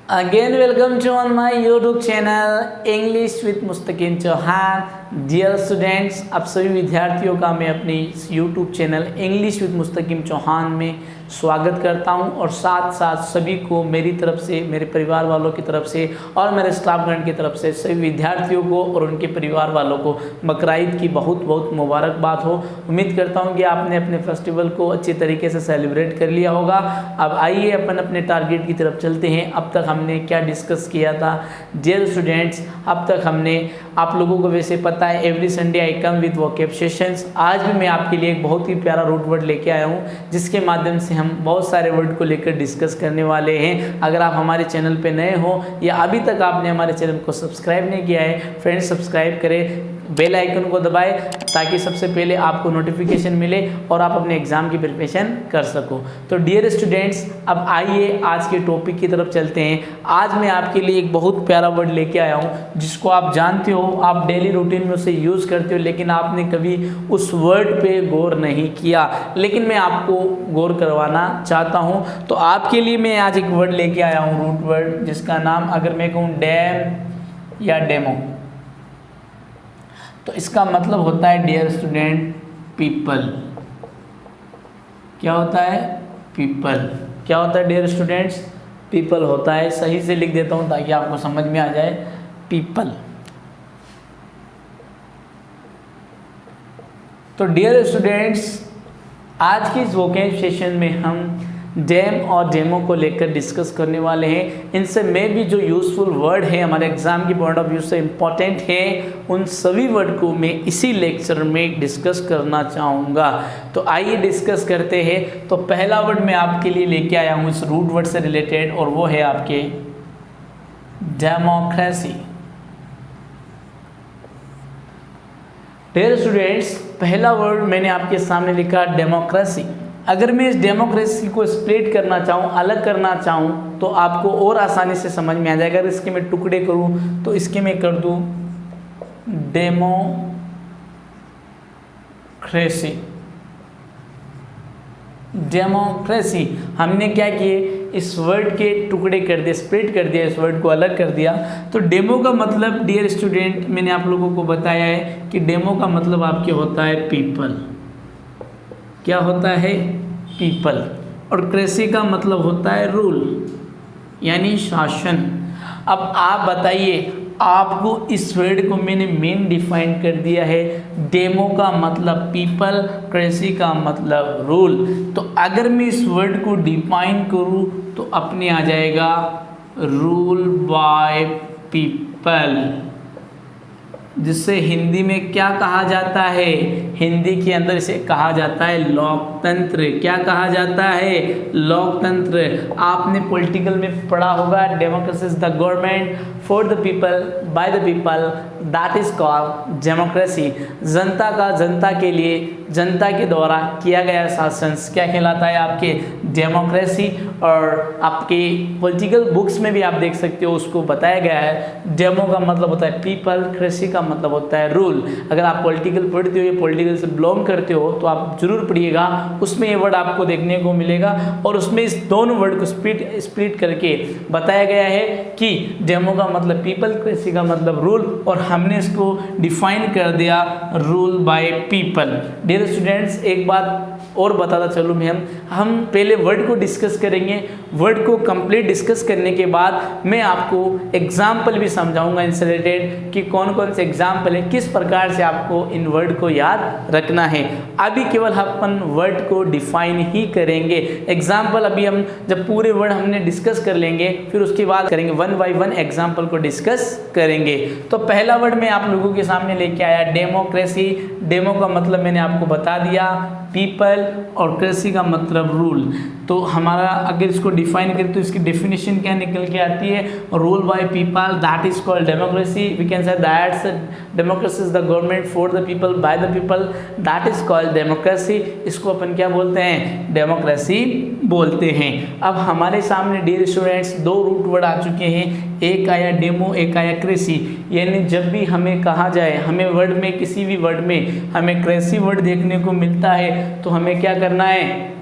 Again, welcome to on my YouTube channel English with Mustakin Chauhan. Dear students, आप सभी विद्यार्थियों का मैं अपने इस YouTube channel English with Mustakin Chauhan में स्वागत करता हूं और साथ साथ सभी को मेरी तरफ से, मेरे परिवार वालों की तरफ से और मेरे स्टाफगण की तरफ से सभी विद्यार्थियों को और उनके परिवार वालों को बकरीद की बहुत बहुत मुबारकबाद हो। उम्मीद करता हूं कि आपने अपने फेस्टिवल को अच्छे तरीके से सेलिब्रेट कर लिया होगा। अब आइए अपन अपने टारगेट की तरफ चलते हैं। अब तक हमने क्या डिस्कस किया था डियर स्टूडेंट्स? अब तक हमने, आप लोगों को वैसे पता है, every Sunday I come with vocab sessions. आज भी मैं आपके लिए एक बहुत ही प्यारा रूट वर्ड लेके आया हूँ जिसके माध्यम से हम बहुत सारे वर्ड को लेकर डिस्कस करने वाले हैं। अगर आप हमारे चैनल पे नए हो या अभी तक आपने हमारे चैनल को सब्सक्राइब नहीं किया है, फ्रेंड्स सब्सक्राइब करें, बेल आइकन को दबाएं ताकि सबसे पहले आपको नोटिफिकेशन मिले और आप अपने एग्जाम की प्रिपरेशन कर सको। तो डियर स्टूडेंट्स, अब आइए आज के टॉपिक की तरफ चलते हैं। आज मैं आपके लिए एक बहुत प्यारा वर्ड लेके आया हूँ जिसको आप जानते हो, आप डेली रूटीन में उसे यूज़ करते हो, लेकिन आपने कभी उस वर्ड पे गौर नहीं किया, लेकिन मैं आपको गौर करवाना चाहता हूँ। तो आपके लिए मैं आज एक वर्ड लेके आया हूँ, रूट वर्ड, जिसका नाम अगर मैं कहूँ डैम या डेमो, तो इसका मतलब होता है डियर स्टूडेंट पीपल। क्या होता है? पीपल। क्या होता है डियर स्टूडेंट्स? पीपल होता है। सही से लिख देता हूं ताकि आपको समझ में आ जाए, पीपल। तो डियर स्टूडेंट्स, आज की इस वोकैब सेशन में हम डैम और डेमो को लेकर डिस्कस करने वाले हैं। इनसे में भी जो यूज़फुल वर्ड है, हमारे एग्जाम की पॉइंट ऑफ व्यू से इम्पॉर्टेंट है, उन सभी वर्ड को मैं इसी लेक्चर में डिस्कस करना चाहूँगा। तो आइए डिस्कस करते हैं। तो पहला वर्ड मैं आपके लिए लेके आया हूँ इस रूट वर्ड से रिलेटेड, और वो है आपके डेमोक्रेसी। डियर स्टूडेंट्स, पहला वर्ड मैंने आपके सामने लिखा डेमोक्रेसी। अगर मैं इस डेमोक्रेसी को स्प्लिट करना चाहूँ, अलग करना चाहूँ, तो आपको और आसानी से समझ में आ जाएगा। अगर इसके मैं टुकड़े करूँ तो इसके मैं कर दूँ डेमोक्रेसी। डेमोक्रेसी हमने क्या किए, इस वर्ड के टुकड़े कर दिए, स्प्लिट कर दिया, इस वर्ड को अलग कर दिया। तो डेमो का मतलब डियर स्टूडेंट, मैंने आप लोगों को बताया है कि डेमो का मतलब आपके होता है पीपल। क्या होता है? पीपल। और क्रेसी का मतलब होता है रूल, यानी शासन। अब आप बताइए, आपको इस वर्ड को मैंने मेन डिफाइन कर दिया है। डेमो का मतलब पीपल, क्रेसी का मतलब रूल। तो अगर मैं इस वर्ड को डिफाइन करूं तो अपने आ जाएगा रूल बाय पीपल, जिससे हिंदी में क्या कहा जाता है? हिंदी के अंदर इसे कहा जाता है लोकतंत्र। क्या कहा जाता है? लोकतंत्र। आपने पॉलिटिकल में पढ़ा होगा, democracy is the government for the people by the people, that is called democracy. जनता का, जनता के लिए, जनता के द्वारा किया गया शासन क्या कहलाता है? आपके डेमोक्रेसी। और आपके पॉलिटिकल बुक्स में भी आप देख सकते हो, उसको बताया गया है। डेमो का मतलब होता है पीपल, क्रेसी का मतलब होता है रूल। अगर आप पॉलिटिकल पढ़ते हो या पॉलिटिकल से बिलोंग करते हो तो आप जरूर पढ़िएगा, उसमें ये वर्ड आपको देखने को मिलेगा। और उसमें इस दोनों वर्ड को स्प्लिट करके बताया गया है कि डेमो का मतलब पीपल, क्रेसी का मतलब रूल, और हमने इसको डिफाइन कर दिया rule by people. Dear students, एक बात और बताता चलूँ मैं, हम पहले वर्ड को डिस्कस करेंगे। वर्ड को कंप्लीट डिस्कस करने के बाद मैं आपको एग्जाम्पल भी समझाऊंगा इनसे रिलेटेड कि कौन कौन से एग्जाम्पल है, किस प्रकार से आपको इन वर्ड को याद रखना है। अभी केवल अपन वर्ड को डिफाइन ही करेंगे। एग्जाम्पल अभी हम जब पूरे वर्ड हमने डिस्कस कर लेंगे, फिर उसके बाद करेंगे वन बाय वन एग्जाम्पल को डिस्कस करेंगे। तो पहला वर्ड मैं आप लोगों के सामने लेके आया डेमोक्रेसी। डेमो का मतलब मैंने आपको बता दिया पीपल, और क्रेसी का मतलब रूल। तो हमारा अगर इसको डिफाइन करें तो इसकी डेफिनेशन क्या निकल के आती है? Rule by people, that is called democracy. We can say that's democracy is the government for the people by the people, that is called democracy. इसको अपन क्या बोलते हैं? डेमोक्रेसी बोलते हैं। अब हमारे सामने डियर स्टूडेंट्स दो रूट वर्ड आ चुके हैं, एक आया डेमो, एक आया क्रेसी। यानी जब भी हमें कहा जाए, हमें वर्ड में, किसी भी वर्ड में हमें क्रेसी वर्ड देखने को मिलता है, तो हमें क्या करना है?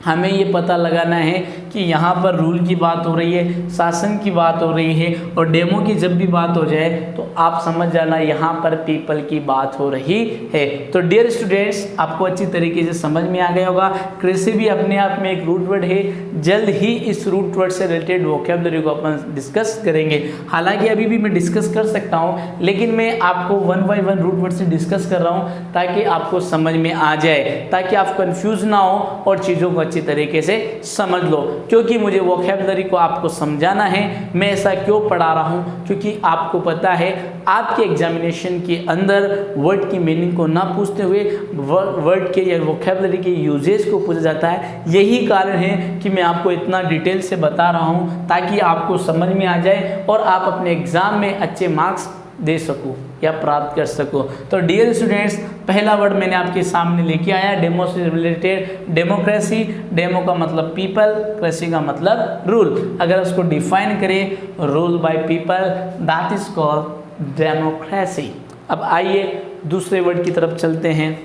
हमें ये पता लगाना है कि यहाँ पर रूल की बात हो रही है, शासन की बात हो रही है, और डेमो की जब भी बात हो जाए तो आप समझ जाना यहाँ पर पीपल की बात हो रही है। तो डियर स्टूडेंट्स, आपको अच्छी तरीके से समझ में आ गया होगा। कृषि भी अपने आप में एक रूट वर्ड है। जल्द ही इस रूट वर्ड से रिलेटेड वोकैबुलरी को अपन डिस्कस करेंगे। हालांकि अभी भी मैं डिस्कस कर सकता हूँ, लेकिन मैं आपको 1 बाय 1 रूट वर्ड से डिस्कस कर रहा हूँ ताकि आपको समझ में आ जाए, ताकि आप कंफ्यूज ना हो और चीज़ों को अच्छी तरीके से समझ लो। क्योंकि मुझे वोकैबुलरी को आपको समझाना है। मैं ऐसा क्यों पढ़ा रहा हूँ? क्योंकि आपको पता है आपके एग्जामिनेशन के अंदर वर्ड की मीनिंग को ना पूछते हुए वर्ड के या वोकैबुलरी के यूजेज को पूछा जाता है। यही कारण है कि मैं आपको इतना डिटेल से बता रहा हूँ ताकि आपको समझ में आ जाए और आप अपने एग्जाम में अच्छे मार्क्स दे सको या प्राप्त कर सको। तो डियर स्टूडेंट्स, पहला वर्ड मैंने आपके सामने लेके आया डेमो से रिलेटेड, डेमोक्रेसी। डेमो का मतलब पीपल, क्रेसी का मतलब रूल। अगर उसको डिफाइन करें, rule by people, that is called democracy. अब आइए दूसरे वर्ड की तरफ चलते हैं।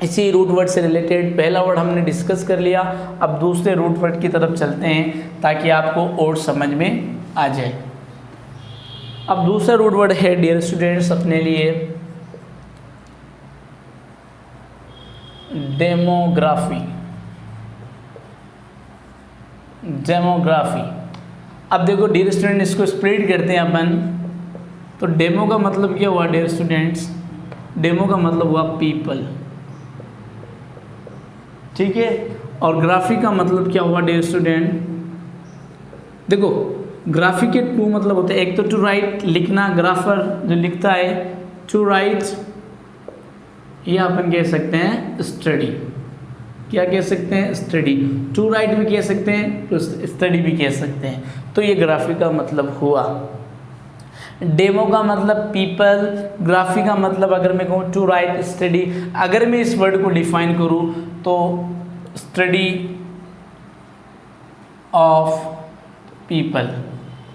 इसी रूट वर्ड से रिलेटेड पहला वर्ड हमने डिस्कस कर लिया, अब दूसरे रूट वर्ड की तरफ चलते हैं ताकि आपको और समझ में आ जाए। अब दूसरा रूट वर्ड है डियर स्टूडेंट्स अपने लिए डेमोग्राफी। डेमोग्राफी, अब देखो डियर स्टूडेंट, इसको स्प्लिट करते हैं अपन। तो डेमो का मतलब क्या हुआ डियर स्टूडेंट्स? डेमो का मतलब हुआ पीपल, ठीक है। और ग्राफी का मतलब क्या हुआ डियर स्टूडेंट? देखो ग्राफी के 2 मतलब होते हैं। एक तो टू राइट, लिखना, ग्राफर जो लिखता है, टू राइट, या अपन कह सकते हैं स्टडी। क्या कह सकते हैं? स्टडी। टू राइट भी कह सकते हैं, तो स्टडी भी कह सकते हैं। तो ये ग्राफी का मतलब हुआ। डेमो का मतलब पीपल, ग्राफी का मतलब अगर मैं कहूँ टू राइट, स्टडी। अगर मैं इस वर्ड को डिफाइन करूँ तो स्टडी ऑफ पीपल,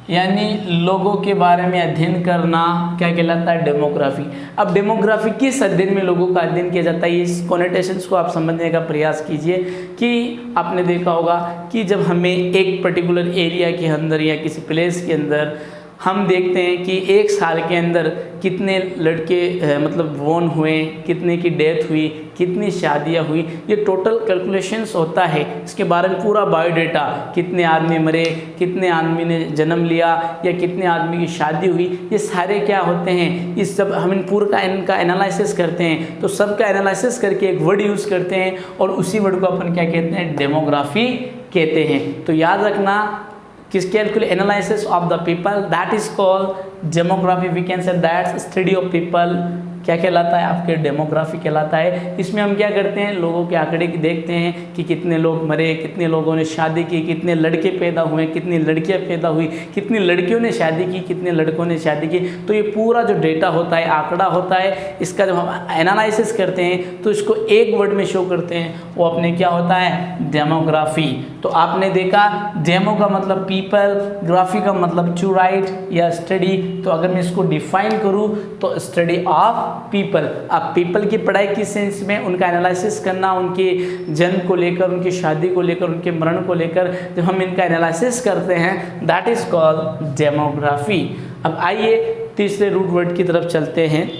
यानी लोगों के बारे में अध्ययन करना क्या कहलाता है? डेमोग्राफी। अब डेमोग्राफी किस अध्ययन में लोगों का अध्ययन किया जाता है, इस कॉनोटेशंस को आप समझने का प्रयास कीजिए। कि आपने देखा होगा कि जब हमें एक पर्टिकुलर एरिया के अंदर या किसी प्लेस के अंदर हम देखते हैं कि एक साल के अंदर कितने लड़के मतलब बोर्न हुए, कितने की डेथ हुई, कितनी शादियां हुई, ये टोटल कैलकुलेशंस होता है। इसके बारे में पूरा बायोडाटा, कितने आदमी मरे, कितने आदमी ने जन्म लिया, या कितने आदमी की शादी हुई, ये सारे क्या होते हैं, इस सब हम इन पूरा का इनका एनालिसिस करते हैं। तो सबका एनालिसिस करके एक वर्ड यूज़ करते हैं और उसी वर्ड को अपन क्या कहते हैं? डेमोग्राफी कहते हैं। तो याद रखना, किस calculate analysis of the people, that is called demography. We can say that study of people क्या कहलाता है? आपके डेमोग्राफी कहलाता है। इसमें हम क्या करते हैं? लोगों के आंकड़े देखते हैं कि कितने लोग मरे, कितने लोगों ने शादी की, कितने लड़के पैदा हुए, कितनी लड़कियां पैदा हुई, कितनी लड़कियों ने शादी की, कितने लड़कों ने शादी की। तो ये पूरा जो डेटा होता है, आंकड़ा होता है, इसका जब हम एनालिसिस करते हैं तो इसको एक वर्ड में शो करते हैं, वो अपने क्या होता है? डेमोग्राफी। तो आपने देखा डेमो का मतलब पीपल, ग्राफी का मतलब टू राइट या स्टडी। तो अगर मैं इसको डिफाइन करूँ तो स्टडी ऑफ पीपल। अब पीपल की पढ़ाई किस सेंस में? उनका एनालिसिस करना, उनके जन्म को लेकर, उनकी शादी को लेकर, उनके मरण को लेकर जब हम इनका एनालिसिस करते हैं, दैट इज कॉल्ड डेमोग्राफी। अब आइए तीसरे रूट वर्ड की तरफ चलते हैं।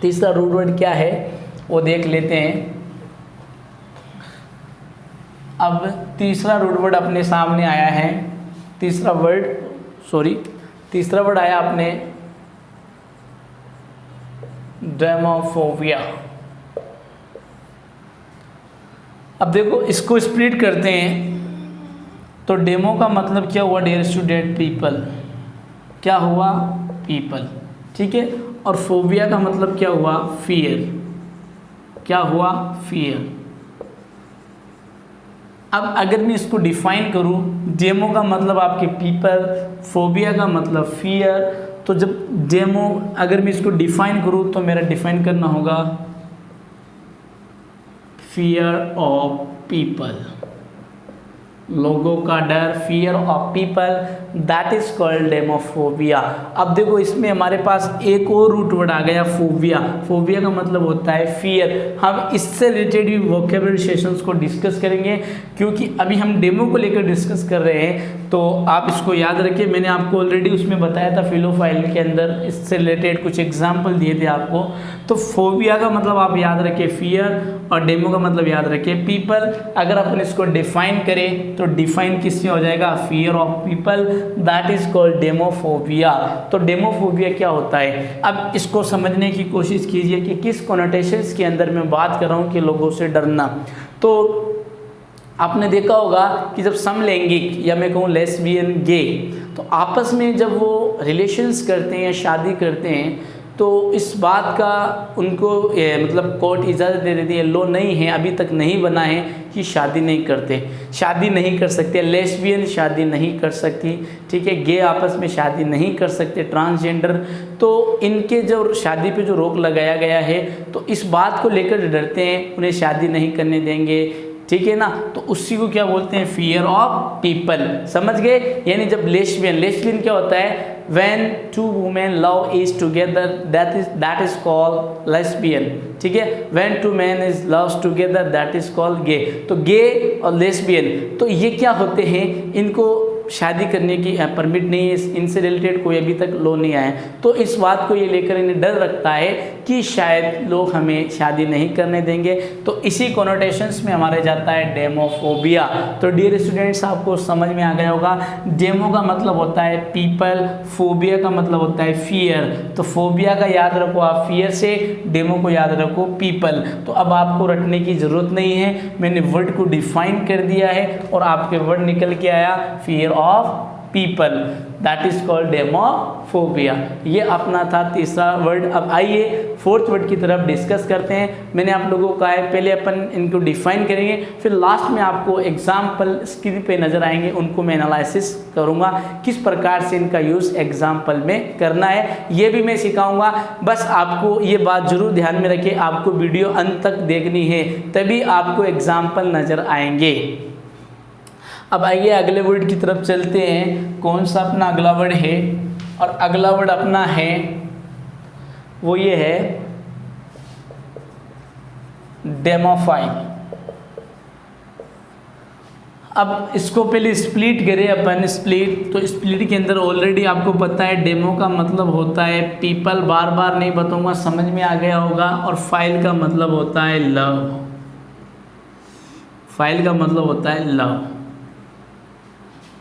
तीसरा रूट वर्ड क्या है वो देख लेते हैं। अब तीसरा रूट वर्ड अपने सामने आया है। तीसरा वर्ड आया अपने डेमोफोबिया। अब देखो इसको स्प्लिट करते हैं। तो डेमो का मतलब क्या हुआ डियर स्टूडेंट? पीपल। क्या हुआ? पीपल, ठीक है। और फोबिया का मतलब क्या हुआ? फियर। क्या हुआ? फियर। अब अगर मैं इसको डिफाइन करूं, डेमो का मतलब आपके पीपल, फोबिया का मतलब फियर। तो जब डेमो अगर मैं इसको डिफाइन करूं तो मेरा डिफाइन करना होगा फियर ऑफ पीपल। लोगों का डर, fear of people, that is called demophobia. अब देखो इसमें हमारे पास एक और रूट वर्ड आ गया, फोबिया। फोबिया का मतलब होता है फियर। हम इससे रिलेटेड भी वोकेबलरी सेशंस को डिस्कस करेंगे, क्योंकि अभी हम डेमो को लेकर डिस्कस कर रहे हैं, तो आप इसको याद रखिए। मैंने आपको ऑलरेडी उसमें बताया था फिलोफाइल के अंदर, इससे रिलेटेड कुछ एग्जाम्पल दिए थे आपको। तो फोबिया का मतलब आप याद रखिए फियर, और डेमो का मतलब याद रखिए पीपल। अगर अपन इसको डिफाइन करें तो डिफाइन किससे हो जाएगा, fear of people, that is called demophobia. तो डेमोफोबिया क्या होता है, अब इसको समझने की कोशिश कीजिए कि किस कॉनोटेशंस के अंदर मैं बात कर रहा हूँ कि लोगों से डरना। तो आपने देखा होगा कि जब समलैंगिक या मैं कहूँ लेस्बियन, गे, तो आपस में जब वो रिलेशंस करते हैं या शादी करते हैं तो इस बात का उनको मतलब कोर्ट इजाज़त दे देती है, लो नहीं है, अभी तक नहीं बना है कि शादी नहीं करते, शादी नहीं कर सकते। लेस्बियन शादी नहीं कर सकती, ठीक है, गे आपस में शादी नहीं कर सकते, ट्रांसजेंडर, तो इनके जो शादी पे जो रोक लगाया गया है तो इस बात को लेकर डरते हैं, उन्हें शादी नहीं करने देंगे, ठीक है ना। तो उसी को क्या बोलते हैं, फियर ऑफ पीपल, समझ गए। यानी जब लेस्बियन क्या होता है, when two women love is together, that is called lesbian, ठीक है। when two men is loves together, that is called gay। तो गे और लेस्बियन तो ये क्या होते हैं, इनको शादी करने की परमिट नहीं है, इनसे रिलेटेड कोई अभी तक लॉ नहीं आया। तो इस बात को ये लेकर इन्हें डर रखता है कि शायद लोग हमें शादी नहीं करने देंगे। तो इसी कॉनोटेशंस में हमारे जाता है डेमोफोबिया। तो डियर स्टूडेंट्स, आपको समझ में आ गया होगा, डेमो का मतलब होता है पीपल, फोबिया का मतलब होता है फियर। तो फोबिया का याद रखो आप फियर से, डेमो को याद रखो पीपल। तो अब आपको रटने की ज़रूरत नहीं है, मैंने वर्ड को डिफाइन कर दिया है और आपके वर्ड निकल के आया fear of people, that is called demophobia. ये अपना था तीसरा वर्ड। अब आइए फोर्थ वर्ड की तरफ डिस्कस करते हैं। मैंने आप लोगों को कहा है पहले अपन इनको डिफाइन करेंगे, फिर लास्ट में आपको एग्जाम्पल स्क्रीन पे नजर आएंगे, उनको मैं एनालिसिस करूंगा किस प्रकार से इनका यूज़ एग्जाम्पल में करना है, ये भी मैं सिखाऊंगा। बस आपको ये बात जरूर ध्यान में रखिए, आपको वीडियो अंत तक देखनी है, तभी आपको एग्जाम्पल नजर आएंगे। अब आइए अगले वर्ड की तरफ चलते हैं। कौन सा अपना अगला वर्ड है, और अगला वर्ड अपना है वो ये है डेमोफाइल। अब इसको पहले स्प्लिट करें अपन, स्प्लिट। तो स्प्लिट के अंदर ऑलरेडी आपको पता है डेमो का मतलब होता है पीपल, बार बार नहीं बताऊंगा, समझ में आ गया होगा। और फाइल का मतलब होता है लव, फाइल का मतलब होता है लव,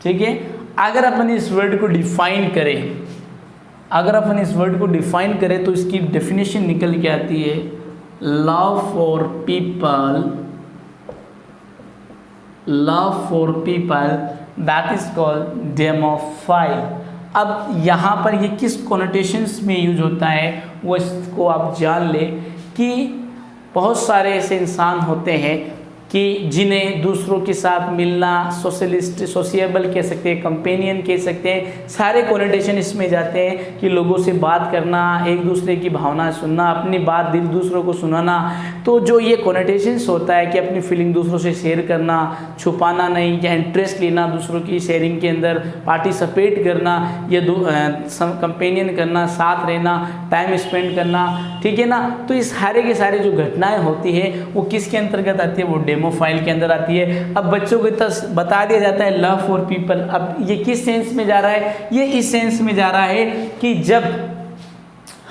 ठीक है। अगर अपन इस वर्ड को डिफाइन करें, अगर अपन इस वर्ड को डिफाइन करें तो इसकी डेफिनेशन निकल के आती है love for people, love for people, that is called demophile. अब यहाँ पर ये किस कॉनोटेशंस में यूज होता है वो इसको आप जान ले कि बहुत सारे ऐसे इंसान होते हैं कि जिन्हें दूसरों के साथ मिलना, सोशलिस्ट, सोशिएबल कह सकते हैं, कंपेनियन कह सकते हैं, सारे कॉनोटेशन इसमें जाते हैं कि लोगों से बात करना, एक दूसरे की भावना सुनना, अपनी बात दिल दूसरों को सुनाना। तो जो ये कॉनोटेशंस होता है कि अपनी फीलिंग दूसरों से शेयर करना, छुपाना नहीं, या इंटरेस्ट लेना दूसरों की शेयरिंग के अंदर, पार्टिसिपेट करना, या कंपेनियन करना, साथ रहना, टाइम स्पेंड करना, ठीक है ना। तो इस सारे के सारे जो घटनाएँ होती है वो किसके अंतर्गत आती है, वो डेमोफाइल के अंदर आती है। अब बच्चों को बता दिया जाता है लव फॉर पीपल। अब ये किस सेंस में जा रहा है, ये इस सेंस में जा रहा है कि जब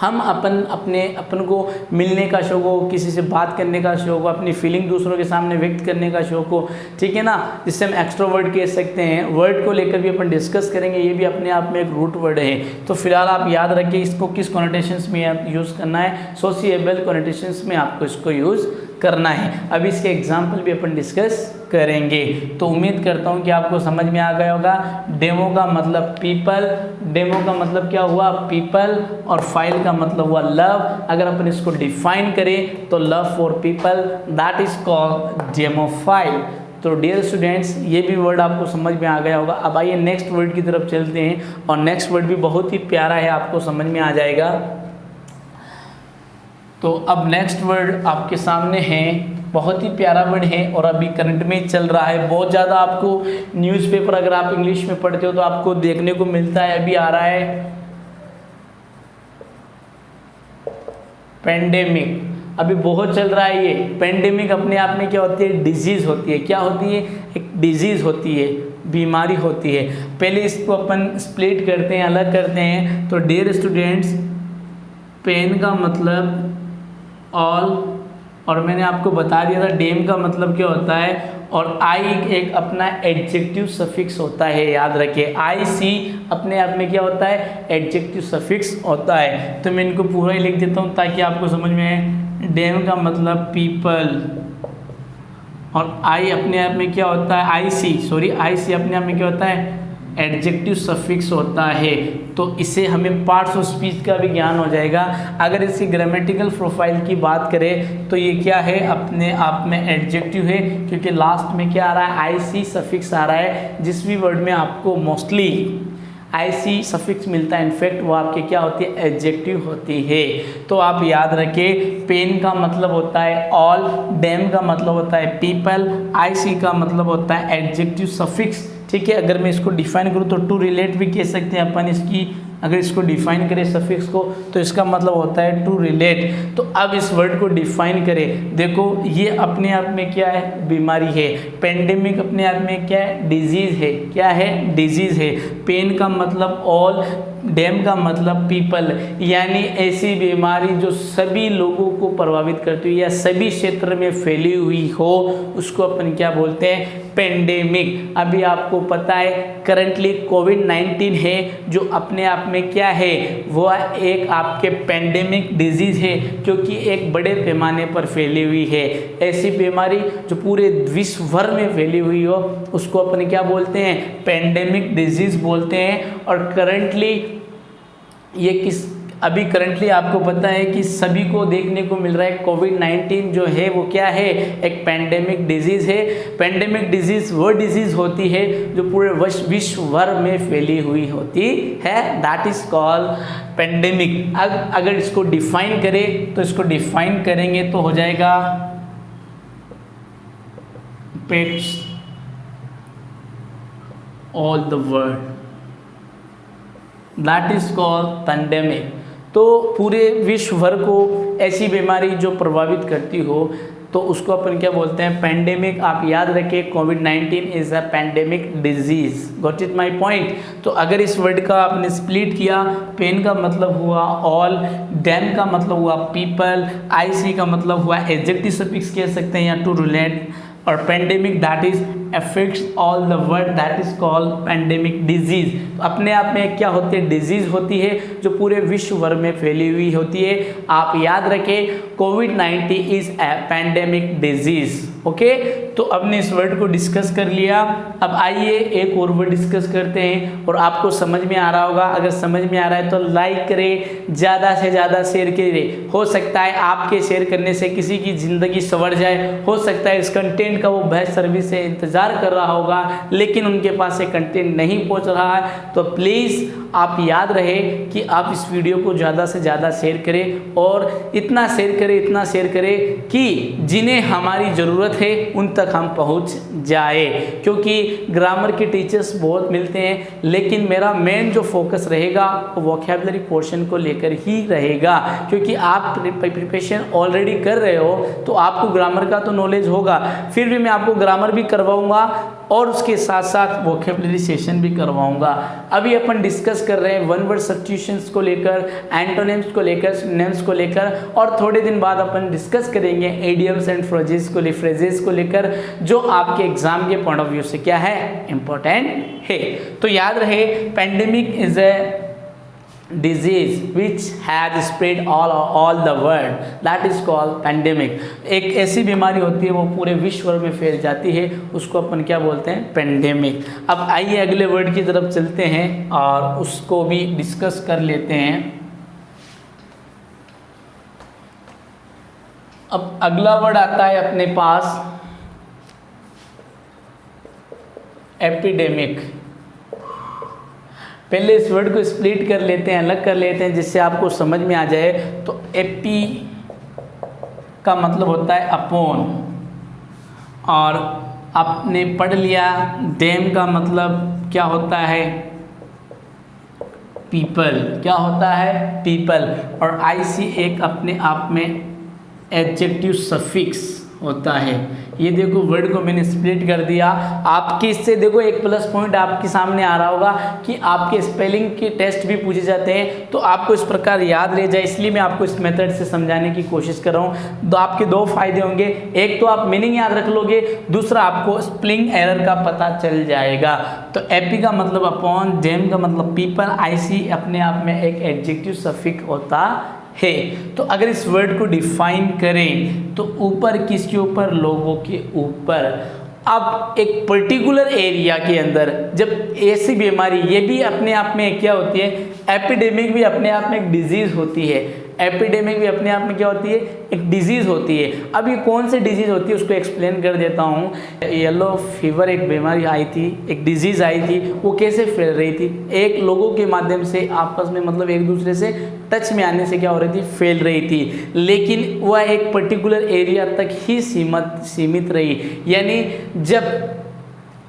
हम अपन को मिलने का शौक हो, किसी से बात करने का शौक हो, अपनी फीलिंग दूसरों के सामने व्यक्त करने का शौक हो, ठीक है ना, जिससे हम एक्स्ट्रोवर्ट कह सकते हैं। वर्ड को लेकर भी अपन डिस्कस करेंगे, ये भी अपने आप में एक रूट वर्ड है। तो फिलहाल आप याद रखिए इसको किस कॉनोटेशंस में आप यूज़ करना है, सोशिएबल कॉनोटेशंस में आपको इसको यूज़ करना है। अब इसके एग्जाम्पल भी अपन डिस्कस करेंगे। तो उम्मीद करता हूँ कि आपको समझ में आ गया होगा। डेमो का मतलब पीपल, डेमो का मतलब क्या हुआ, पीपल, और फाइल का मतलब हुआ लव। अगर अपन इसको डिफाइन करें तो love for people, that is called demophile. तो डियर स्टूडेंट्स, ये भी वर्ड आपको समझ में आ गया होगा। अब आइए नेक्स्ट वर्ड की तरफ चलते हैं, और नेक्स्ट वर्ड भी बहुत ही प्यारा है, आपको समझ में आ जाएगा। तो अब नेक्स्ट वर्ड आपके सामने है बहुत ही प्यारा वर्ड है और अभी करंट में चल रहा है। बहुत ज़्यादा आपको न्यूज़पेपर अगर आप इंग्लिश में पढ़ते हो तो आपको देखने को मिलता है, अभी आ रहा है पेंडेमिक, अभी बहुत चल रहा है ये पेंडेमिक। अपने आप में क्या होती है, डिजीज़ होती है। क्या होती है, एक डिजीज़ होती है, बीमारी होती है। पहले इसको अपन स्प्लिट करते हैं, अलग करते हैं। तो डियर स्टूडेंट्स, पेन का मतलब ऑल, और मैंने आपको बता दिया था डेम का मतलब क्या होता है, और आई एक अपना एडजेक्टिव सफिक्स होता है, याद रखिए। आई सी अपने आप में क्या होता है, एडजेक्टिव सफिक्स होता है। तो मैं इनको पूरा ही लिख देता हूँ ताकि आपको समझ में आए। डेम का मतलब पीपल, और आई अपने आप में क्या होता है, आई सी अपने आप में क्या होता है, एडजेक्टिव सफिक्स होता है। तो इससे हमें पार्ट्स ऑफ स्पीच का भी ज्ञान हो जाएगा। अगर इसकी ग्रामेटिकल प्रोफाइल की बात करें तो ये क्या है, अपने आप में एडजेक्टिव है, क्योंकि लास्ट में क्या आ रहा है, आई सी सफिक्स आ रहा है। जिस भी वर्ड में आपको मोस्टली आई सी सफिक्स मिलता है, इनफैक्ट वो आपके क्या होती है, एडजेक्टिव होती है। तो आप याद रखें, पेन का मतलब होता है ऑल, डेम का मतलब होता है पीपल, आई सी का मतलब होता है एडजेक्टिव सफिक्स। ठीक है, अगर मैं इसको डिफाइन करूँ तो टू रिलेट भी कह सकते हैं अपन इसकी। अगर इसको डिफाइन करें सफिक्स को तो इसका मतलब होता है टू रिलेट। तो अब इस वर्ड को डिफाइन करें। देखो ये अपने आप में क्या है, बीमारी है। पेंडेमिक अपने आप में क्या है, डिजीज़ है। क्या है, डिजीज़ है। पेन का मतलब ऑल, डेम का मतलब पीपल, यानी ऐसी बीमारी जो सभी लोगों को प्रभावित करती है या सभी क्षेत्र में फैली हुई हो, उसको अपन क्या बोलते हैं, पेंडेमिक। अभी आपको पता है करंटली कोविड-19 है, जो अपने आप में क्या है, वो एक आपके पेंडेमिक डिजीज़ है, क्योंकि एक बड़े पैमाने पर फैली हुई है। ऐसी बीमारी जो पूरे विश्व भर में फैली हुई हो, उसको अपन क्या बोलते हैं, पेंडेमिक डिजीज़ बोलते हैं। और करंटली ये अभी करंटली आपको पता है कि सभी को देखने को मिल रहा है, कोविड-19 जो है वो क्या है, एक पेंडेमिक डिजीज़ है। पेंडेमिक डिजीज़ वो डिजीज़ होती है जो पूरे विश्व भर में फैली हुई होती है, दैट इज़ कॉल्ड पेंडेमिक। अगर इसको डिफाइन करें तो इसको डिफाइन करेंगे तो हो जाएगा pets all the world, that is called pandemic. तो पूरे विश्व भर को ऐसी बीमारी जो प्रभावित करती हो तो उसको अपन क्या बोलते हैं, पेंडेमिक। आप याद रखें, कोविड-19 is a pandemic disease. Got it my point. तो अगर इस वर्ड का आपने स्प्लिट किया, पेन का मतलब हुआ ऑल, डेम का मतलब हुआ पीपल, आई सी का मतलब हुआ एडजेक्टिव सफिक्स कह सकते हैं या टू रिलेट, और pandemic that is affects all the world, that is called pandemic disease. अपने आप में क्या होती है, डिजीज होती है जो पूरे विश्व भर में फैली हुई होती है। आप याद रखें, कोविड-19 is a pandemic disease. Okay, तो आपने इस वर्ड को डिस्कस कर लिया। अब आइए एक और वर्ड डिस्कस करते हैं और आपको समझ में आ रहा होगा। अगर समझ में आ रहा है तो लाइक करें, ज़्यादा से ज़्यादा शेयर करें। हो सकता है आपके शेयर करने से किसी की ज़िंदगी संवर जाए। हो सकता है इस कंटेंट का वो बेस्ट सर्विस से इंतज़ार कर रहा होगा, लेकिन उनके पास ये कंटेंट नहीं पहुंच रहा है। तो प्लीज़ आप याद रहे कि आप इस वीडियो को ज़्यादा से ज़्यादा शेयर करें, और इतना शेयर करें कि जिन्हें हमारी ज़रूरत है उन तक हम पहुंच जाए। क्योंकि ग्रामर के टीचर्स बहुत मिलते हैं, लेकिन मेरा मेन जो फोकस रहेगा वो वोकैबुलरी पोर्शन को लेकर ही रहेगा। क्योंकि आप प्रिपरेशन ऑलरेडी कर रहे हो तो आपको ग्रामर का तो नॉलेज होगा, फिर भी मैं आपको ग्रामर भी करवाऊंगा और उसके साथ साथ वोकैबुलरी सेशन भी करवाऊंगा। अभी अपन डिस्कस कर रहे हैं वन वर्ड सब्स्टिट्यूशंस को लेकर, एंटोनिम्स को लेकर, सिनोनिम्स को लेकर, और थोड़े दिन बाद अपन डिस्कस करेंगे इडियम्स एंड फ्रेजेस को लेकर, जो आपके एग्जाम के पॉइंट ऑफ व्यू से क्या है, इंपॉर्टेंट है। तो याद रहे, pandemic is a disease which has spread all the world, that is called pandemic। एक ऐसी बीमारी होती है वो पूरे विश्व भर में फैल जाती है, उसको अपन क्या बोलते हैं, पेंडेमिक। अब आइए अगले वर्ड की तरफ चलते हैं और उसको भी डिस्कस कर लेते हैं। अब अगला वर्ड आता है अपने पास एपिडेमिक। पहले इस वर्ड को स्प्लिट कर लेते हैं, अलग कर लेते हैं, जिससे आपको समझ में आ जाए। तो एपी का मतलब होता है अपॉन, और आपने पढ़ लिया डैम का मतलब क्या होता है, पीपल, क्या होता है, पीपल। और आईसी एक अपने आप में एडजेक्टिव सफिक्स होता है। ये देखो वर्ड को मैंने स्प्लिट कर दिया। आपके इससे देखो एक प्लस पॉइंट आपके सामने आ रहा होगा कि आपके स्पेलिंग के टेस्ट भी पूछे जाते हैं, तो आपको इस प्रकार याद रह जाए, इसलिए मैं आपको इस मेथड से समझाने की कोशिश कर रहा हूँ। तो आपके दो फायदे होंगे, एक तो आप मीनिंग याद रख लोगे, दूसरा आपको स्पेलिंग एरर का पता चल जाएगा। तो एपी का मतलब अपॉन, डैम का मतलब पीपल, आईसी अपने आप में एक एडजेक्टिव सफिक्स होता है। तो अगर इस वर्ड को डिफाइन करें तो ऊपर किसके ऊपर, लोगों के ऊपर। अब एक पर्टिकुलर एरिया के अंदर जब ऐसी बीमारी, ये भी अपने आप में क्या होती है, एपिडेमिक भी अपने आप में एक डिजीज होती है। एपिडेमिक भी अपने आप में क्या होती है, एक डिजीज होती है। अब ये कौन सी डिजीज होती है उसको एक्सप्लेन कर देता हूँ। येलो फीवर एक बीमारी आई थी, एक डिजीज आई थी, वो कैसे फैल रही थी, एक लोगों के माध्यम से आपस में, मतलब एक दूसरे से टच में आने से क्या हो रही थी, फैल रही थी। लेकिन वह एक पर्टिकुलर एरिया तक ही सीमित रही। यानी जब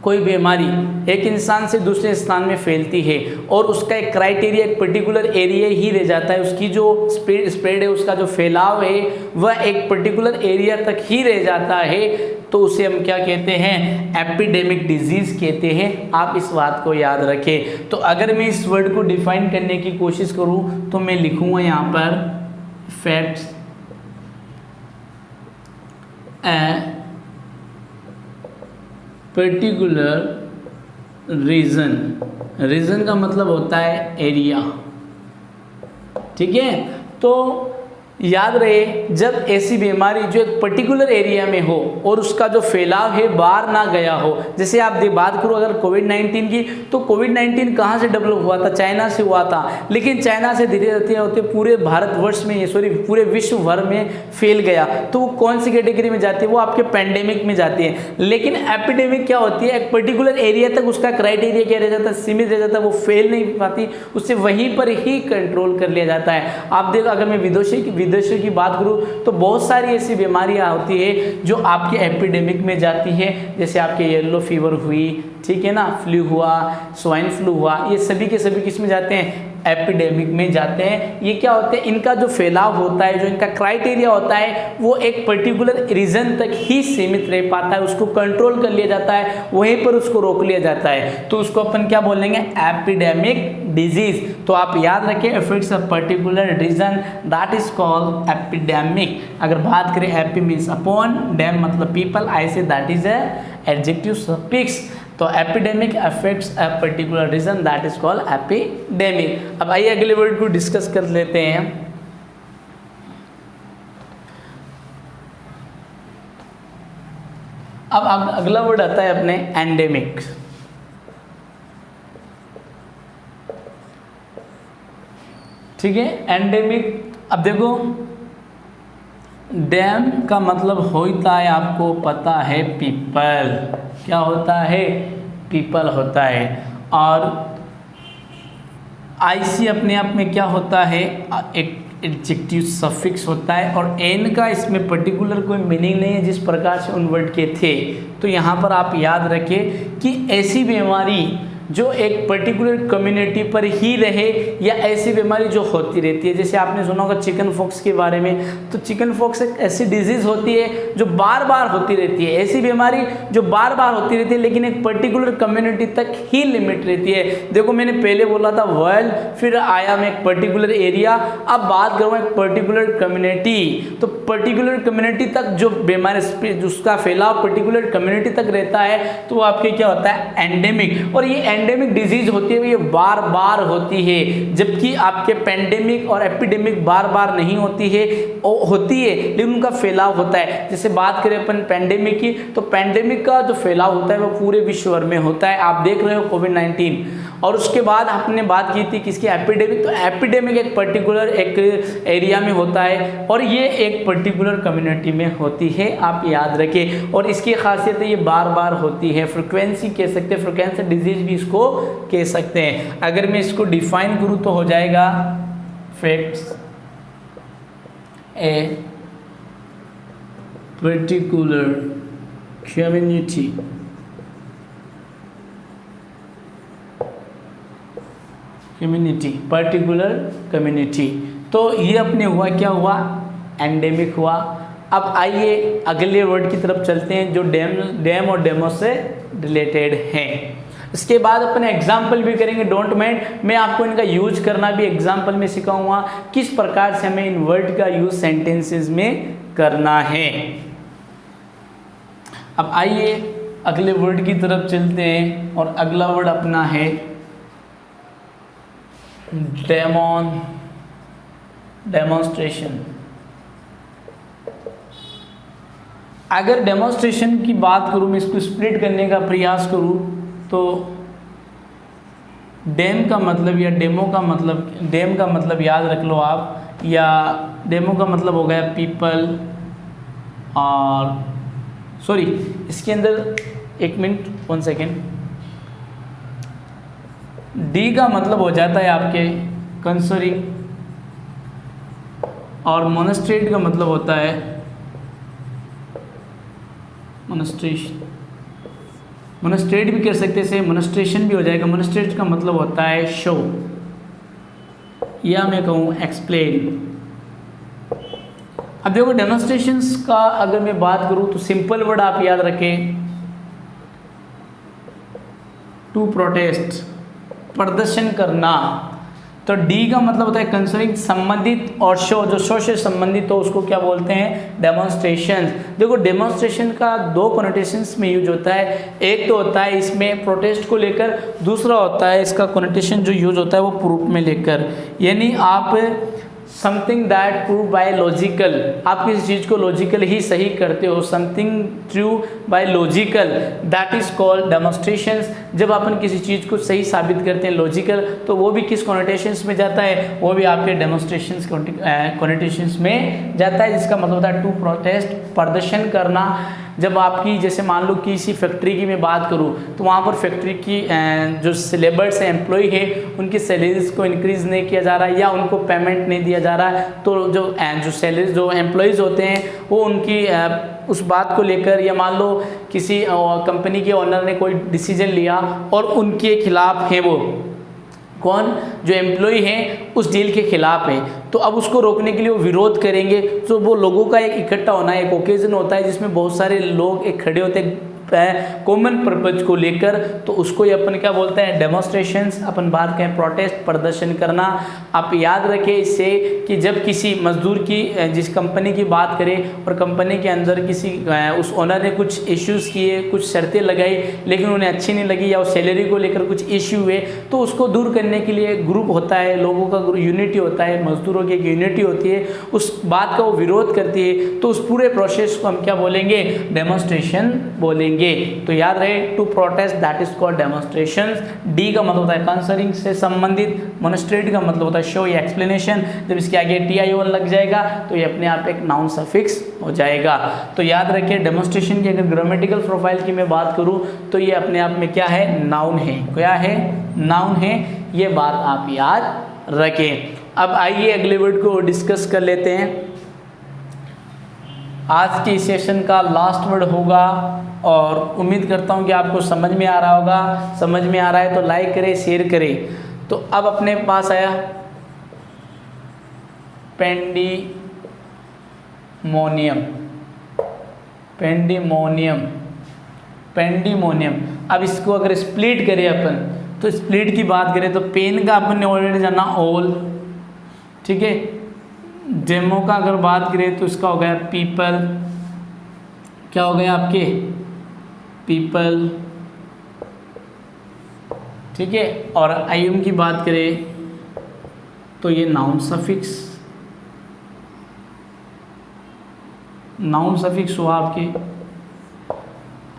कोई बीमारी एक इंसान से दूसरे स्थान में फैलती है और उसका एक क्राइटेरिया, एक पर्टिकुलर एरिया ही रह जाता है, उसकी जो स्प्रेड है, उसका जो फैलाव है वह एक पर्टिकुलर एरिया तक ही रह जाता है, तो उसे हम क्या कहते हैं, एपिडेमिक डिजीज कहते हैं। आप इस बात को याद रखें। तो अगर मैं इस वर्ड को डिफाइन करने की कोशिश करूं तो मैं लिखूंगा यहाँ पर फैक्ट्स पर्टिकुलर रीजन। रीजन का मतलब होता है एरिया, ठीक है। तो याद रहे, जब ऐसी बीमारी जो एक पर्टिकुलर एरिया में हो और उसका जो फैलाव है बाहर ना गया हो, जैसे आप बात करो अगर कोविड-19 की, तो कोविड-19 कहाँ से डेवलप हुआ था, चाइना से हुआ था। लेकिन चाइना से धीरे धीरे होते पूरे भारतवर्ष में, सॉरी पूरे विश्व भर में फैल गया। तो वो कौन सी कैटेगरी में जाती है, वो आपके पेंडेमिक में जाती है। लेकिन एपिडेमिक क्या होती है, एक पर्टिकुलर एरिया तक उसका क्राइटेरिया क्या रह जाता है, सीमित रह जाता है, वो फैल नहीं पाती, उससे वहीं पर ही कंट्रोल कर लिया जाता है। आप देखो, अगर मैं विदेशों की बात करूं तो बहुत सारी ऐसी बीमारियां होती है जो आपके एपिडेमिक में जाती है, जैसे आपके येलो फीवर हुई, ठीक है ना, फ्लू हुआ, स्वाइन फ्लू हुआ, ये सभी के सभी किस में जाते हैं, एपिडेमिक में जाते हैं। ये क्या होते हैं, इनका जो फैलाव होता है, जो इनका क्राइटेरिया होता है, वो एक पर्टिकुलर रीजन तक ही सीमित रह पाता है, उसको कंट्रोल कर लिया जाता है, वहीं पर उसको रोक लिया जाता है। तो उसको अपन क्या बोलेंगे, एपिडेमिक डिजीज। तो आप याद रखें, effects of particular region, that is called epidemic. अगर बात करें, एपी मीन्स अपॉन, डैम मतलब people, I say that is a adjective suffix. तो epidemic affects a particular region, that is called epidemic. अब आइए अगले वर्ड को डिस्कस कर लेते हैं। अब अगला वर्ड आता है अपने एंडेमिक। ठीक है, एंडेमिक। अब देखो, डैम का मतलब होता है, आपको पता है, पीपल। क्या होता है, पीपल होता है। और आईसी अपने आप में क्या होता है, एक एडजेक्टिव सफिक्स होता है। और एन का इसमें पर्टिकुलर कोई मीनिंग नहीं है, जिस प्रकार से उन वर्ड के थे। तो यहाँ पर आप याद रखें कि ऐसी बीमारी जो एक पर्टिकुलर कम्युनिटी पर ही रहे, या ऐसी बीमारी जो होती रहती है, जैसे आपने सुना होगा चिकन फॉक्स के बारे में। तो चिकन फॉक्स एक ऐसी डिजीज होती है जो बार बार होती रहती है, ऐसी बीमारी जो बार बार होती रहती है, लेकिन एक पर्टिकुलर कम्युनिटी तक ही लिमिट रहती है। देखो, मैंने पहले बोला था वर्ल्ड, फिर आया मैं एक पर्टिकुलर एरिया, अब बात करूँ एक पर्टिकुलर कम्युनिटी। तो पर्टिकुलर कम्युनिटी तक जो बीमारी, उसका फैलाव पर्टिकुलर कम्युनिटी तक रहता है, तो वो आपके क्या होता है, एंडेमिक। और ये एंडेमिक डिजीज होती है, ये बार बार होती है, जबकि आपके पेंडेमिक और एपिडेमिक बार बार नहीं होती है, लेकिन उनका फैलाव होता है। जैसे बात करें अपन पेंडेमिक की, तो पेंडेमिक का जो फैलाव होता है वो पूरे विश्व भर में होता है। आप देख रहे हो कोविड-19, और उसके बाद हमने बात की थी किसकी, एपिडेमिक। तो एपिडेमिक एक पर्टिकुलर एक एरिया में होता है, और ये एक पर्टिकुलर कम्युनिटी में होती है, आप याद रखें। और इसकी खासियत है, ये बार बार होती है, फ्रिक्वेंसी कह सकते हैं, फ्रिक्वेंसी डिजीज भी इसको कह सकते हैं। अगर मैं इसको डिफाइन करूं तो हो जाएगा, facts a particular community, community, particular community. तो ये अपने हुआ, क्या हुआ, एंडेमिक हुआ। अब आइए अगले वर्ड की तरफ चलते हैं जो डैम और डेमो से रिलेटेड हैं। इसके बाद अपन एग्जाम्पल भी करेंगे, डोंट माइंड, मैं आपको इनका यूज करना भी एग्जाम्पल में सिखाऊंगा किस प्रकार से हमें इन वर्ड का यूज सेंटेंसेस में करना है। अब आइए अगले वर्ड की तरफ चलते हैं और अगला वर्ड अपना है डेमोन्स्ट्रेशन। अगर डेमोन्स्ट्रेशन की बात करूँ, मैं इसको स्प्लिट करने का प्रयास करूँ तो डेम का मतलब या डेमो का मतलब, डेम का मतलब याद रख लो आप, या डेमो का मतलब हो गया पीपल, और सॉरी इसके अंदर एक मिनट, 1 सेकेंड, डी का मतलब हो जाता है आपके कंसरिंग, और मोनेस्ट्रेट का मतलब होता है मोनेस्ट्रेशन, मोनेस्ट्रेट भी कर सकते से, मोनेस्ट्रेशन भी हो जाएगा। मोनेस्ट्रेट का मतलब होता है शो, या मैं कहूँ एक्सप्लेन। अब देखो डेमोन्स्ट्रेशंस का अगर मैं बात करूँ तो सिंपल वर्ड आप याद रखें, टू प्रोटेस्ट, प्रदर्शन करना। तो डी का मतलब होता है कंसर्निंग, संबंधित, और शो, जो शो से संबंधित हो उसको क्या बोलते हैं, डेमोन्स्ट्रेशन। देखो डेमोन्स्ट्रेशन का 2 कोनोटेशंस में यूज होता है, एक तो होता है इसमें प्रोटेस्ट को लेकर, दूसरा होता है इसका कोनोटेशन जो यूज होता है वो प्रूफ में लेकर, यानी आप something that prove by logical, आप किसी चीज़ को लॉजिकल ही सही करते हो, something true bye logical, that is called demonstrations. जब अपन किसी चीज़ को सही साबित करते हैं लॉजिकल, तो वो भी किस कोनोटेशंस में जाता है, वो भी आपके डेमोन्स्ट्रेशंस कोनोटेशंस में जाता है, जिसका मतलब होता है टू प्रोटेस्ट, प्रदर्शन करना। जब आपकी जैसे मान लो किसी फैक्ट्री की मैं बात करूं तो वहाँ पर फैक्ट्री की जो लेबर्स हैं, एम्प्लॉय है, उनकी सैलरीज को इंक्रीज़ नहीं किया जा रहा है या उनको पेमेंट नहीं दिया जा रहा है, तो जो सैलरी जो एम्प्लॉयज़ होते हैं वो उनकी उस बात को लेकर, या मान लो किसी कंपनी के ओनर ने कोई डिसीजन लिया और उनके खिलाफ है, वो कौन, जो एम्प्लॉय हैं उस डील के खिलाफ है, तो अब उसको रोकने के लिए वो विरोध करेंगे। तो वो लोगों का एक इकट्ठा होना, एक ओकेजन होता है जिसमें बहुत सारे लोग एक खड़े होते हैं कॉमन पर्पज को लेकर, तो उसको ये अपन क्या बोलते हैं, डेमोन्स्ट्रेशंस। अपन बात करें प्रोटेस्ट, प्रदर्शन करना। आप याद रखें इससे कि जब किसी मजदूर की, जिस कंपनी की बात करें और कंपनी के अंदर किसी उस ओनर ने कुछ इश्यूज़ किए, कुछ शर्तें लगाई लेकिन उन्हें अच्छी नहीं लगी, या उस सैलरी को लेकर कुछ इश्यू हुए, तो उसको दूर करने के लिए एक ग्रुप होता है, लोगों का यूनिटी होता है, मजदूरों की एक यूनिटी होती है, उस बात का वो विरोध करती है, तो उस पूरे प्रोसेस को हम क्या बोलेंगे, डेमोन्स्ट्रेशन बोलेंगे। तो याद रहे, to protest that is called demonstrations. D का मतलब होता है कंसर्निंग, से संबंधित। मोनेस्ट्रेट का मतलब होता है शो या एक्सप्लेनेशन। जब इसके आगे TION लग जाएगा तो ये अपने आप एक नाउन सफिक्स हो जाएगा। तो याद रखिए डेमोन्स्ट्रेशन की अगर ग्रामेटिकल प्रोफाइल की मैं बात करूं तो ये अपने आप में क्या है, नाउन है। क्या है, नाउन है। ये बात आप याद रखें। अब आइए अगले वर्ड को डिस्कस कर लेते हैं। आज के सेशन का लास्ट वर्ड होगा और उम्मीद करता हूं कि आपको समझ में आ रहा होगा। समझ में आ रहा है तो लाइक करें, शेयर करें। तो अब अपने पास आया पेंडिमोनियम। Pandemonium, pandemonium. अब इसको अगर स्प्लिट करें अपन, तो स्प्लिट की बात करें तो पेन का अपन ने ऑलरेडी जाना ऑल, ठीक है। डेमो का अगर बात करें तो इसका हो गया पीपल। क्या हो गया आपके, पीपल, ठीक है। और आयुम की बात करें तो ये नाउन सफिक्स, नाउन सफिक्स हुआ आपके।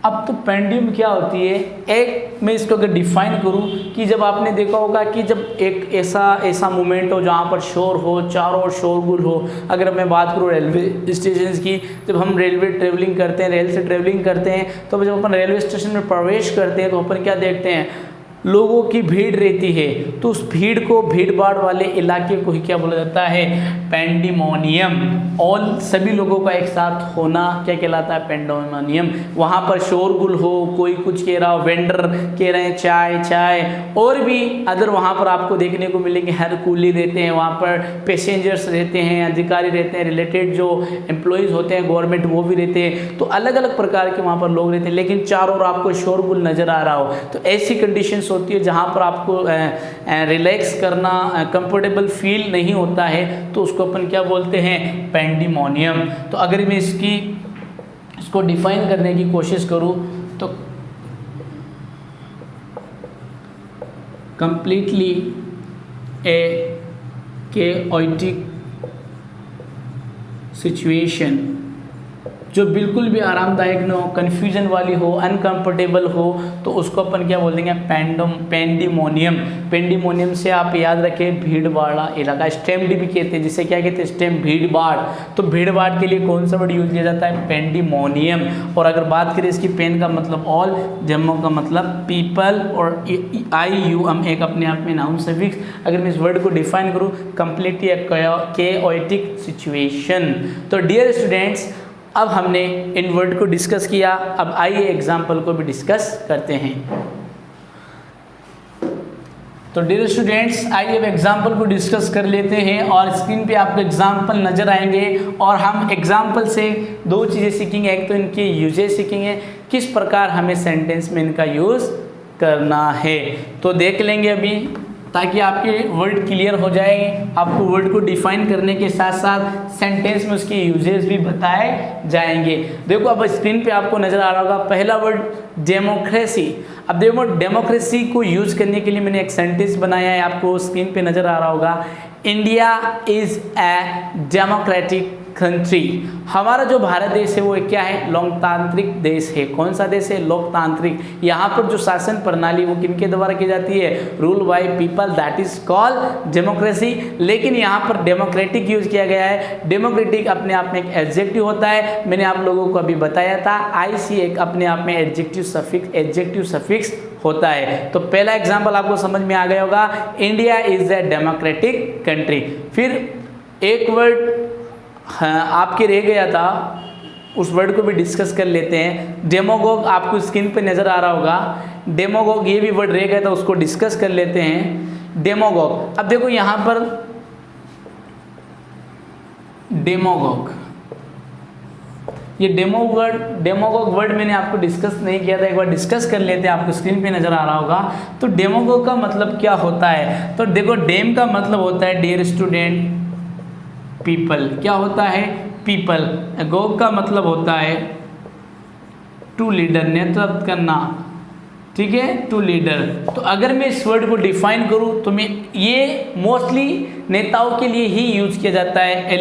अब तो पेंडियम क्या होती है, एक मैं इसको अगर डिफाइन करूं कि जब आपने देखा होगा कि जब एक ऐसा मोमेंट हो जहां पर शोर हो, चारों ओर शोरगुल हो। अगर मैं बात करूं रेलवे स्टेशन की, जब हम रेलवे ट्रेवलिंग करते हैं, रेल से ट्रेवलिंग करते हैं, तो जब अपन रेलवे स्टेशन में प्रवेश करते हैं तो अपन क्या देखते हैं, लोगों की भीड़ रहती है, तो उस भीड़ को, भीड़ भाड़ वाले इलाके को ही क्या बोला जाता है? पेंडिमोनियम। ऑल सभी लोगों का एक साथ होना क्या कहलाता है? पेंडिमोनियम। वहाँ पर शोरगुल हो, कोई कुछ कह रहा हो, वेंडर कह रहे हैं चाय चाय, और भी अदर वहाँ पर आपको देखने को मिलेंगे। हर कूली रहते हैं वहाँ पर, पैसेंजर्स रहते हैं, अधिकारी रहते हैं, रिलेटेड जो एम्प्लॉयज़ होते हैं गवर्नमेंट वो भी रहते हैं। तो अलग अलग प्रकार के वहाँ पर लोग रहते हैं, लेकिन चारों ओर आपको शोरगुल नज़र आ रहा हो, तो ऐसी कंडीशंस होती है जहाँ पर आपको रिलैक्स करना, कंफर्टेबल फील नहीं होता है, तो उसको अपन क्या बोलते हैं? पेंडिमोनियम। तो अगर मैं इसको डिफाइन करने की कोशिश करूँ तो कंप्लीटली ए chaotic सिचुएशन जो बिल्कुल भी आरामदायक न हो, कन्फ्यूजन वाली हो, अनकंफर्टेबल हो, तो उसको अपन क्या बोल देंगे? पेंडिमोनियम। पेंडिमोनियम से आप याद रखें भीड़ भाड़ा इलाका, स्टेम्ड भी कहते हैं, जिसे क्या कहते हैं? स्टेम, भीड़ भाड़। तो भीड़ भाड़ के लिए कौन सा वर्ड यूज किया जाता है? पेंडिमोनियम। और अगर बात करें इसकी, पेन का मतलब ऑल, डेमो का मतलब पीपल, और IUM एक अपने आप में नाउन सफिक्स। अगर मैं इस वर्ड को डिफाइन करूँ, कंप्लीटली chaotic सिचुएशन। तो डियर स्टूडेंट्स, अब हमने इन वर्ड को डिस्कस किया, अब आइए एग्जाम्पल को भी डिस्कस करते हैं। तो डियर स्टूडेंट्स, आइए अब एग्जाम्पल को डिस्कस कर लेते हैं, और स्क्रीन पे आपको एग्जाम्पल नज़र आएंगे, और हम एग्जाम्पल से दो चीज़ें सीखेंगे। एक तो इनके यूजेस सीखेंगे, किस प्रकार हमें सेंटेंस में इनका यूज़ करना है, तो देख लेंगे अभी, ताकि आपके वर्ड क्लियर हो जाए। आपको वर्ड को डिफाइन करने के साथ साथ सेंटेंस में उसके यूजेस भी बताए जाएंगे। देखो अब स्क्रीन पे आपको नज़र आ रहा होगा, पहला वर्ड डेमोक्रेसी। अब देखो डेमोक्रेसी को यूज करने के लिए मैंने एक सेंटेंस बनाया है, आपको स्क्रीन पे नज़र आ रहा होगा। India is a democratic country. हमारा जो भारत देश है वो क्या है? लोकतांत्रिक देश है। कौन सा देश है? लोकतांत्रिक। यहाँ पर जो शासन प्रणाली वो किनके द्वारा की जाती है? Rule by people, that is called democracy. लेकिन यहाँ पर डेमोक्रेटिक यूज किया गया है। डेमोक्रेटिक अपने आप में एक एडजेक्टिव होता है, मैंने आप लोगों को अभी बताया था। IC एक अपने आप में एडजेक्टिव सफिक्स होता है। तो पहला एग्जाम्पल आपको समझ में आ गया होगा, India is a democratic country. फिर एक वर्ड आपके रह गया था, उस वर्ड को भी डिस्कस कर लेते हैं। डेमोगोग आपको स्क्रीन पे नज़र आ रहा होगा। डेमोगोग ये भी वर्ड रह गया था, उसको डिस्कस कर लेते हैं। डेमोगोग, अब देखो यहाँ पर डेमोगोग, ये डेमोगोग वर्ड मैंने आपको डिस्कस नहीं किया था, एक बार डिस्कस कर लेते हैं। आपको स्क्रीन पे नज़र आ रहा होगा। तो डेमोगोग का मतलब क्या होता है? तो देखो डेम का मतलब होता है डियर स्टूडेंट पीपल। क्या होता है? पीपल। गोग का मतलब होता है टू लीडर, नेतृत्व करना, ठीक है, टू लीडर। तो अगर मैं इस वर्ड को डिफाइन करूं तो मैं ये मोस्टली नेताओं के लिए ही यूज किया जाता है। ए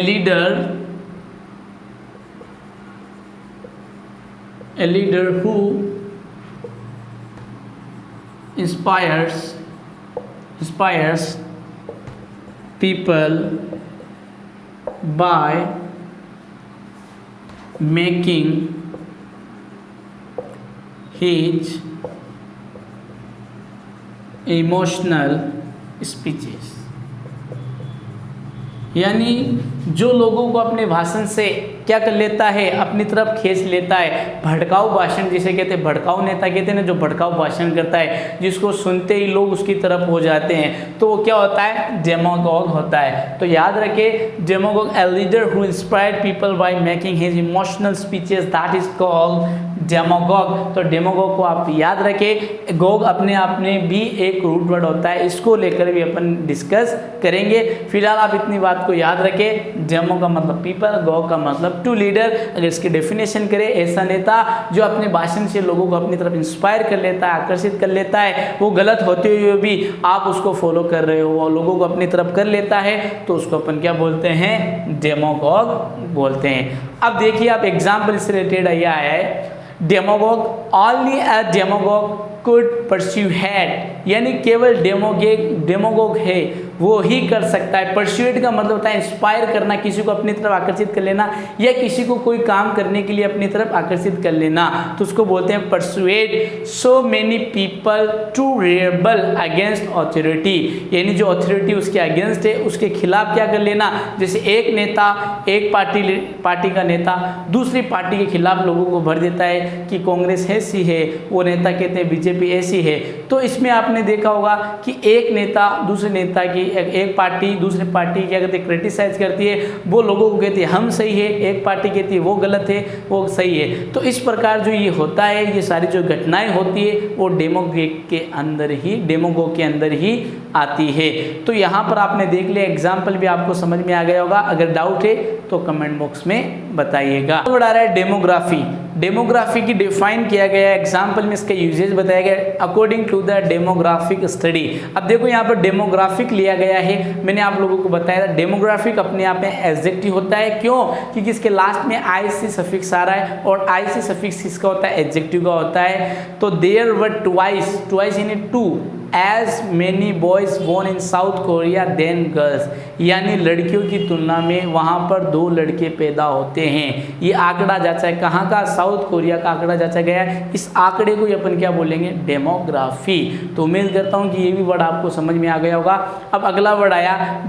leader who inspires people by making his emotional speeches। यानी जो लोगों को अपने भाषण से क्या कर लेता है? अपनी तरफ खींच लेता है। भड़काऊ भाषण जिसे कहते हैं, भड़काऊ नेता कहते हैं ना, जो भड़काऊ भाषण करता है, जिसको सुनते ही लोग उसकी तरफ हो जाते हैं, तो वो क्या होता है? डेमागोग होता है। तो याद रखें, demagogue a leader who inspired people by making his emotional speeches, that is called demagogue. तो डेमागोग को आप याद रखें। गोग अपने आप में भी एक रूट वर्ड होता है, इसको लेकर भी अपन डिस्कस करेंगे। फिलहाल आप इतनी बात को याद रखें, डेमो का मतलब पीपल, गोग का मतलब टू लीडर। अगर इसकी डेफिनेशन करें, ऐसा नेता जो अपने भाषण से लोगों को अपनी तरफ इंस्पायर कर लेता है, आकर्षित कर लेता है, वो गलत होते हुए भी आप उसको फॉलो कर रहे हो और लोगों को अपनी तरफ कर लेता है, तो उसको अपन क्या बोलते हैं? डेमागोग बोलते हैं। अब देखिए, आप एग्जाम्पल इससे रिलेटेड आया है। डेमागोग, only a demagogue कुड परस्यूएट, यानी केवल डेमोगोग है वो ही कर सकता है। परस्यूएट का मतलब होता है इंस्पायर करना, किसी को अपनी तरफ आकर्षित कर लेना, या किसी को कोई काम करने के लिए अपनी तरफ आकर्षित कर लेना, तो उसको बोलते हैं persuade so many people to rebel against authority, यानी जो ऑथोरिटी उसके अगेंस्ट है उसके खिलाफ क्या कर लेना। जैसे एक नेता, एक पार्टी का नेता दूसरी पार्टी के खिलाफ लोगों को भर देता है कि कांग्रेस ऐसी है, वो नेता कहते हैं बीजेपी ऐसी है। तो इसमें आपने देखा होगा कि एक नेता दूसरे नेता की, एक पार्टी दूसरे पार्टी क्या कहते हैं क्रिटिसाइज करती है, वो लोगों को कहती है हम सही है, एक पार्टी कहती है वो गलत है, वो सही है। तो इस प्रकार जो ये होता है, ये सारी जो घटनाएं होती है वो डेमोगोग के अंदर ही आती है। तो यहाँ पर आपने देख लिया, एग्जाम्पल भी आपको समझ में आ गया होगा। अगर डाउट है तो कमेंट बॉक्स में बताइएगा। तो बता रहा है डेमोग्राफी की डिफाइन किया गया है, एग्जाम्पल में इसका यूजेज बताया गया according to the demographic study. अब देखो यहाँ पर डेमोग्राफिक लिया गया है, मैंने आप लोगों को बताया था डेमोग्राफिक अपने आप में एडजेक्टिव होता है। क्यों? क्योंकि इसके लास्ट में आईसी सफिक्स आ रहा है, और आईसी सफिक्स किसका होता है? एडजेक्टिव का होता है। तो देयर वर ट्वाइस यानी two as many boys born in South Korea than girls, यानी लड़कियों की तुलना में वहाँ पर 2 लड़के पैदा होते हैं। ये आंकड़ा जांचा है, कहाँ का? साउथ कोरिया का आंकड़ा जांचा गया है। इस आंकड़े को अपन क्या बोलेंगे? डेमोग्राफी। तो उम्मीद करता हूँ कि ये भी वर्ड आपको समझ में आ गया होगा। अब अगला वर्ड आया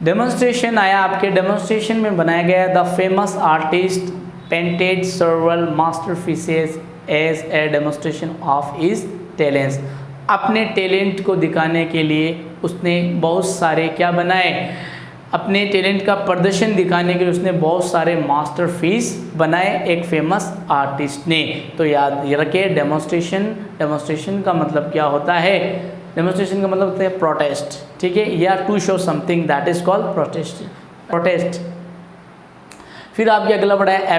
डेमोन्स्ट्रेशन आया आपके। डेमोन्स्ट्रेशन में बनाया गया the famous artist painted several masterpieces as a demonstration of his talents. अपने टैलेंट को दिखाने के लिए उसने बहुत सारे क्या बनाए? अपने टैलेंट का प्रदर्शन दिखाने के लिए उसने बहुत सारे मास्टरपीस बनाए एक फेमस आर्टिस्ट ने। तो याद रखिए डेमोन्स्ट्रेशन का मतलब क्या होता है? डेमोन्स्ट्रेशन का मतलब होता है प्रोटेस्ट, ठीक है, या to show something, that is called protest. फिर आपके अगला बढ़ा है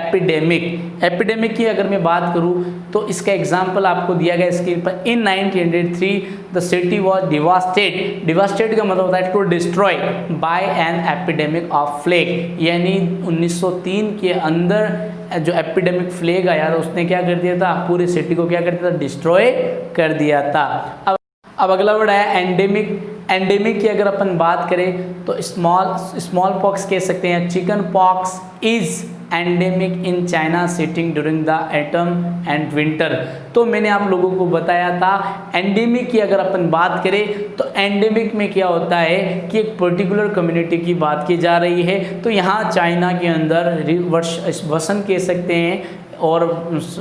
एपिडेमिक की अगर मैं बात करूं तो इसका एग्जाम्पल आपको दिया गया स्क्रीन पर। In 1903 the city was devastated का मतलब होता है to destroy by an epidemic of plague, यानी 1903 के अंदर जो एपिडेमिक प्लेग आया था उसने क्या कर दिया था? पूरे सिटी को क्या कर दिया था? डिस्ट्रॉय कर दिया था। अब अगला वर्ड है एंडेमिक की अगर अपन बात करें तो स्मॉल पॉक्स कह सकते हैं। Chicken pox is endemic in China sitting during the autumn and winter. तो मैंने आप लोगों को बताया था एंडेमिक की अगर अपन बात करें तो एंडेमिक में क्या होता है कि एक पर्टिकुलर कम्युनिटी की बात की जा रही है। तो यहाँ चाइना के अंदर वसंत कह सकते हैं, और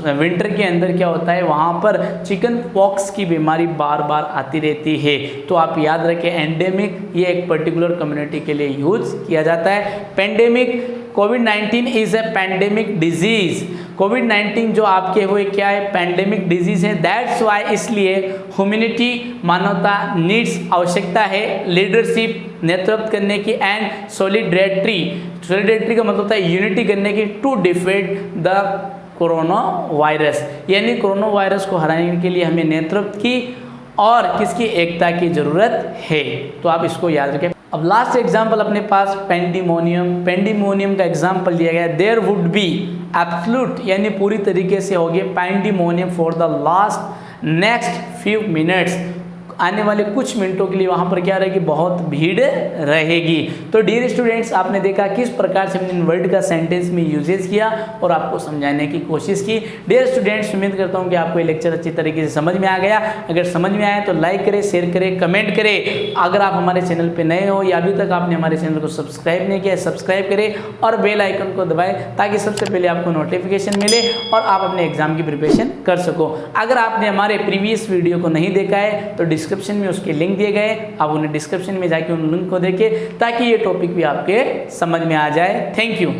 विंटर के अंदर क्या होता है वहाँ पर चिकन पॉक्स की बीमारी बार बार आती रहती है। तो आप याद रखें एंडेमिक ये एक पर्टिकुलर कम्युनिटी के लिए यूज किया जाता है। पेंडेमिक कोविड-19 इज ए पेंडेमिक डिजीज। कोविड-19 जो आपके हुए क्या है? पेंडेमिक डिजीज है। दैट्स वाई इसलिए ह्यूमैनिटी मानवता नीड्स आवश्यकता है लीडरशिप नेतृत्व करने की एंड सॉलिडेरिटी का मतलब होता है यूनिटी करने की to defeat the corona virus, यानी कोरोना वायरस को हराने के लिए हमें नेतृत्व की और किसकी? एकता की जरूरत है। तो आप इसको याद रखें। अब लास्ट एग्जाम्पल अपने पास पेंडिमोनियम का एग्जाम्पल दिया गया। देयर वुड बी एब्सोल्यूट यानी पूरी तरीके से हो गया pandemonium for the last next few minutes, आने वाले कुछ मिनटों के लिए वहाँ पर क्या रहेगी? बहुत भीड़ रहेगी। तो डियर स्टूडेंट्स, आपने देखा किस प्रकार से हमने इन वर्ड का सेंटेंस में यूजेस किया और आपको समझाने की कोशिश की। डियर स्टूडेंट्स, उम्मीद करता हूँ कि आपको ये लेक्चर अच्छी तरीके से समझ में आ गया। अगर समझ में आया तो लाइक करें, शेयर करें, कमेंट करें। अगर आप हमारे चैनल पर नए हो या अभी तक आपने हमारे चैनल को सब्सक्राइब नहीं किया, सब्सक्राइब करें और बेल आइकन को दबाएं ताकि सबसे पहले आपको नोटिफिकेशन मिले और आप अपने एग्जाम की प्रिपरेशन कर सको। अगर आपने हमारे प्रीवियस वीडियो को नहीं देखा है तो डिस्क्रिप्शन में उसके लिंक दिए गए, आप उन्हें डिस्क्रिप्शन में जाके उन लिंक को देखें ताकि ये टॉपिक भी आपके समझ में आ जाए। Thank you.